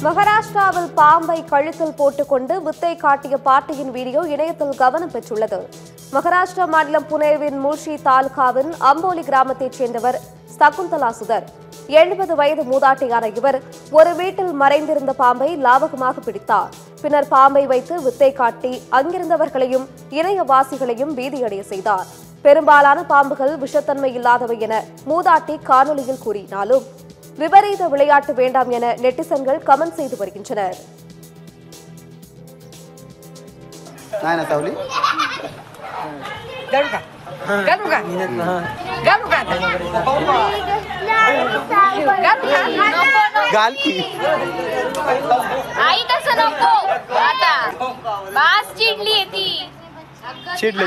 மகாராஷ்டிராவில் பாம்பை கழுத்தில் போட்டுக்கொண்டு வித்தை காட்டிய பாட்டியின் வீடியோ இணையத்தில் கவனம் பெற்றுள்ளது. மகாராஷ்டிரா மாநிலம் புனேவின் முல்ஷி தாலுகாவின் அம்போலி கிராமத்தைச் சேர்ந்தவர் சகுந்தலா சுதர். 70 வயது மூதாட்டியான இவர் ஒரு வீட்டில் மறைந்திருந்த பாம்பை லாவகமாக பிடித்தார். பின்னர் பாம்பை வைத்து வித்தை காட்டி அங்கிருந்தவர்களையும் இணையவாசிகளையும் பீதியடைய செய்தார். பெரும்பாலான பாம்புகள் விஷத்தன்மை இல்லாதவை என மூதாட்டி காணொலியில் கூறினாலும் விபரீத விளையாட்டு வேண்டாம் என நெட்டிசன்கள் கமெண்ட் செய்து வருகின்றனர். चिडले